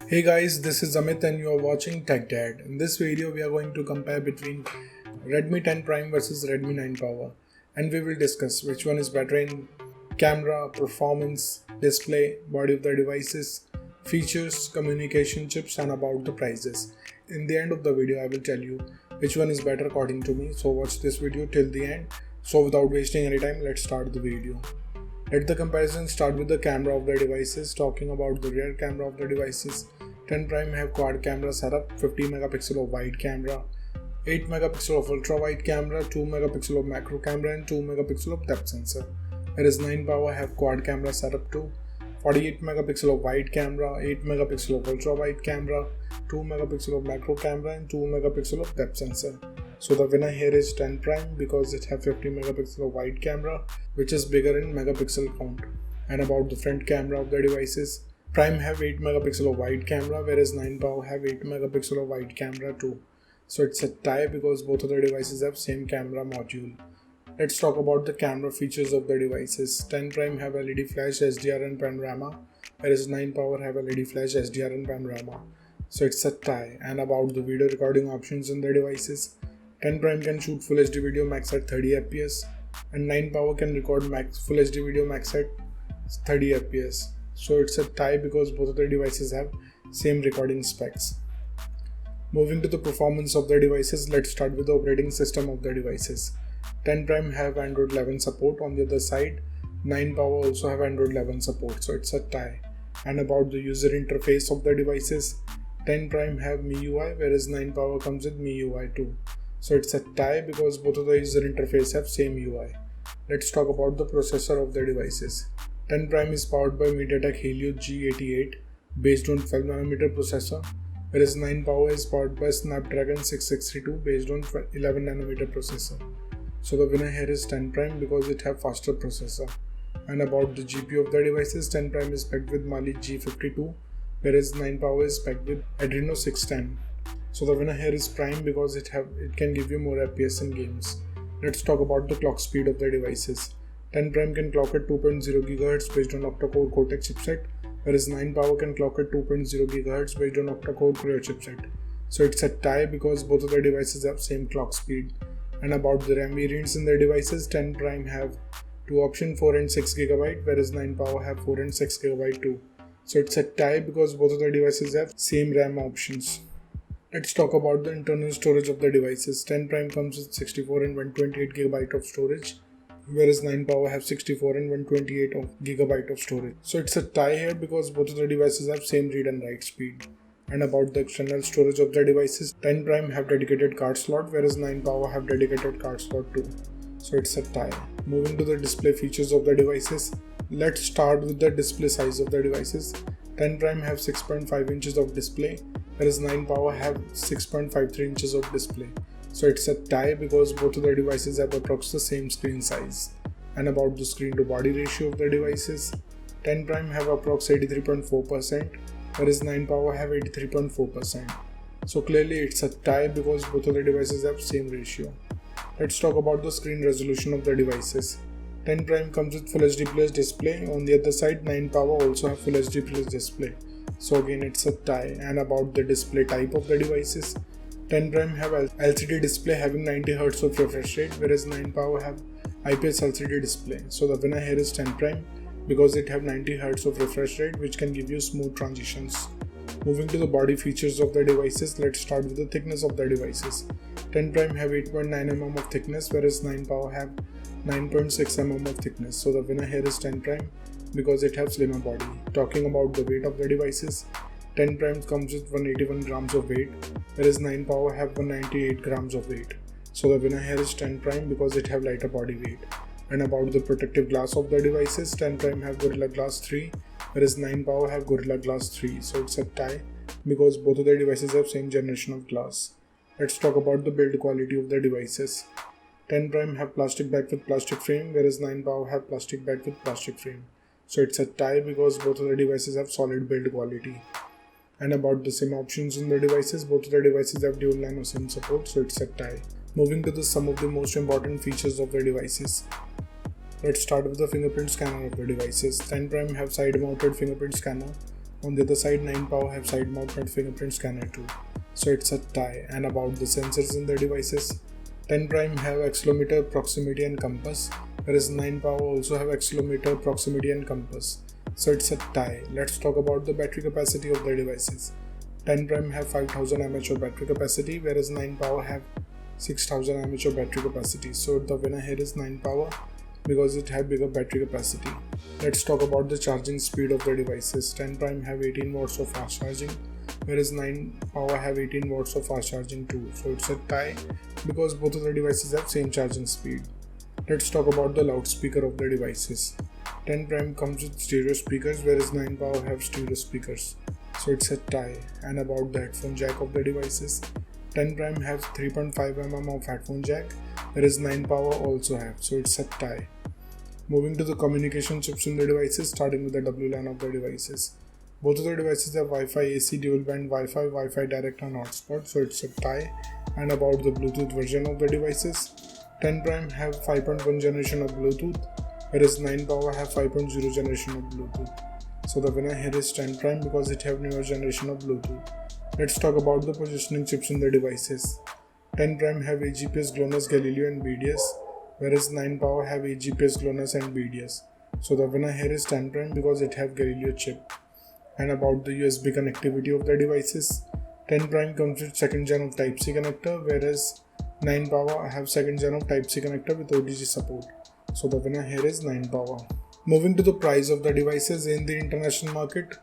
Hey guys, this is Amit and you are watching Tech Dad. In this video, we are going to compare between Redmi 10 Prime versus Redmi 9 Power, and we will discuss which one is better in camera, performance, display, body of the devices, features, communication chips, and about the prices. In the end of the video, I will tell you which one is better according to me. So watch this video till the end. So without wasting any time, let's start the video. Let the comparison start with the camera of the devices. Talking about the rear camera of the devices, 10 Prime have quad camera setup, 50 megapixel of wide camera, 8 megapixel of ultra wide camera, 2 megapixel of macro camera and 2 megapixel of depth sensor. Whereas 9 Power have quad camera setup too, 48 megapixel of wide camera, 8 megapixel of ultra wide camera, 2 megapixel of macro camera and 2 megapixel of depth sensor. So the winner here is 10 Prime because it have 50 megapixel of wide camera, which is bigger in megapixel count. And about the front camera of the devices, Prime have 8 megapixel of wide camera, whereas 9 Power have 8 megapixel of wide camera too. So it's a tie because both of the devices have same camera module. Let's talk about the camera features of the devices. 10 Prime have LED flash, SDR and panorama, whereas 9 Power have LED flash, SDR and panorama. So it's a tie. And about the video recording options in the devices, 10 Prime can shoot Full HD video max at 30 fps and 9 Power can record Full HD video max at 30 fps. So it's a tie because both of the devices have same recording specs. Moving to the performance of the devices, let's start with the operating system of the devices. 10 Prime have Android 11 support. On the other side, 9 Power also have Android 11 support, so it's a tie. And about the user interface of the devices, 10 Prime have MIUI whereas 9 Power comes with MIUI too. So it's a tie because both of the user interface have same UI. Let's talk about the processor of the devices. 10 Prime is powered by MediaTek Helio G88 based on 12nm processor, whereas 9 Power is powered by Snapdragon 6632 based on 11nm processor. So the winner here is 10 Prime because it have faster processor. And about the GPU of the devices, 10 Prime is packed with Mali G52, whereas 9 Power is packed with Adreno 610. So the winner here is Prime because it can give you more FPS in games. Let's talk about the clock speed of the devices. 10 Prime can clock at 2.0 GHz based on octa-core Cortex chipset, whereas 9 Power can clock at 2.0 GHz based on octa-core Creo chipset. So it's a tie because both of the devices have same clock speed. And about the RAM variants in the devices, 10 Prime have two options, 4 and 6 GB, whereas 9 Power have 4 and 6 GB too. So it's a tie because both of the devices have same RAM options. Let's talk about the internal storage of the devices. 10 Prime comes with 64 and 128 GB of storage, whereas 9 Power have 64 and 128 GB of storage. So it's a tie here because both of the devices have same read and write speed. And about the external storage of the devices, 10 Prime have dedicated card slot, whereas 9 Power have dedicated card slot too. So it's a tie. Moving to the display features of the devices, let's start with the display size of the devices. 10 Prime have 6.5 inches of display, whereas 9 Power have 6.53 inches of display. So it's a tie because both of the devices have approximately the same screen size. And about the screen to body ratio of the devices, 10 Prime have approximately 83.4%, whereas 9 Power have 83.4%. So clearly it's a tie because both of the devices have same ratio. Let's talk about the screen resolution of the devices. 10 Prime comes with Full HD Plus display. On the other side, 9 Power also have Full HD Plus display. So again it's a tie. And about the display type of the devices, 10 Prime have LCD display having 90Hz of refresh rate, whereas 9 Power have IPS LCD display. So the winner here is 10 Prime because it have 90Hz of refresh rate, which can give you smooth transitions. Moving to the body features of the devices, let's start with the thickness of the devices. 10 Prime have 8.9 mm of thickness, whereas 9 Power have 9.6 mm of thickness. So the winner here is 10 Prime because it has slimmer body. Talking about the weight of the devices, 10 Prime comes with 181 grams of weight, whereas 9 Power have 198 grams of weight. So the winner here is 10 Prime because it have lighter body weight. And about the protective glass of the devices, 10 Prime have Gorilla Glass 3, whereas 9 Power have Gorilla Glass 3. So it's a tie because both of the devices have same generation of glass. Let's talk about the build quality of the devices. 10 Prime have plastic back with plastic frame, whereas 9 Power have plastic back with plastic frame. So it's a tie because both of the devices have solid build quality. And about the SIM options in the devices, both of the devices have dual nano SIM support, so it's a tie. Moving to some of the most important features of the devices. Let's start with the fingerprint scanner of the devices. 10 Prime have side mounted fingerprint scanner, On the other side, 9 Power have side mounted fingerprint scanner too, so it's a tie. And about the sensors in the devices, 10 Prime have accelerometer, proximity and compass, whereas 9 Power also have accelerometer, proximity and compass, so it's a tie. Let's talk about the battery capacity of the devices. 10 Prime have 5000 mAh of battery capacity, whereas 9 Power have 6000 mAh of battery capacity, so the winner here is 9 Power because it have bigger battery capacity. Let's talk about the charging speed of the devices. 10 Prime have 18 watts of fast charging, whereas 9 Power have 18 watts of fast charging too, so it's a tie because both of the devices have same charging speed. Let's talk about the loudspeaker of the devices. 10 Prime comes with stereo speakers, whereas 9 Power have stereo speakers, so it's a tie. And about the headphone jack of the devices, 10 Prime have 3.5 mm of headphone jack, whereas 9 Power also have, so it's a tie. Moving to the communication chips in the devices, starting with the WLAN of the devices. Both of the devices have Wi-Fi AC, dual band Wi-Fi, Wi-Fi direct and hotspot, so it's a tie. And about the Bluetooth version of the devices, 10 Prime have 5.1 generation of Bluetooth, whereas 9 Power have 5.0 generation of Bluetooth. So the winner here is 10 Prime because it have newer generation of Bluetooth. Let's talk about the positioning chips in the devices. 10 Prime have AGPS, GLONASS, Galileo and BDS, whereas 9 Power have AGPS, GLONASS and BDS. So the winner here is 10 Prime because it have Galileo chip. And about the USB connectivity of the devices, 10 Prime comes with 2nd gen of Type-C connector, whereas 9 Power have 2nd gen of Type-C connector with OTG support. So the winner here is 9 Power. Moving to the price of the devices in the international market,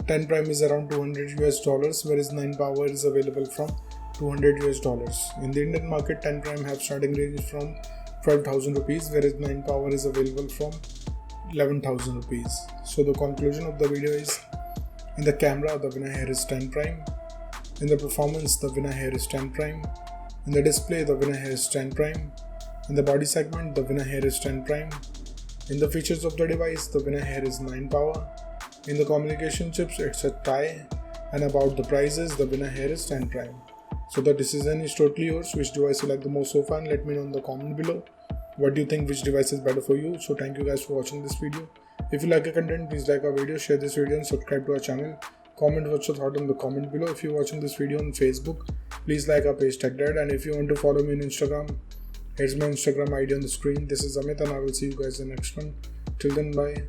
10 Prime is around $200 US, whereas 9 Power is available from $200 US. In the Indian market, 10 Prime have starting range from 12,000 rupees, whereas 9 Power is available from 11,000 rupees. So the conclusion of the video is, in the camera, the winner here is 10 Prime. In the performance, the winner here is 10 Prime. In the display, the winner here is 10 Prime. In the body segment, the winner here is 10 Prime. In the features of the device, the winner here is 9 Power. In the communication chips, it's a tie. And about the prices, the winner here is 10 Prime. So the decision is totally yours. Which device you like the most so far, and let me know in the comment below. What do you think, which device is better for you? So thank you guys for watching this video. If you like our content, please like our video, share this video and subscribe to our channel. Comment what's your thought in the comment below. If you're watching this video on Facebook, please like our page TechDad, and if you want to follow me on Instagram, here's my Instagram ID on the screen. This is Amit and I will see you guys in the next one. Till then, bye.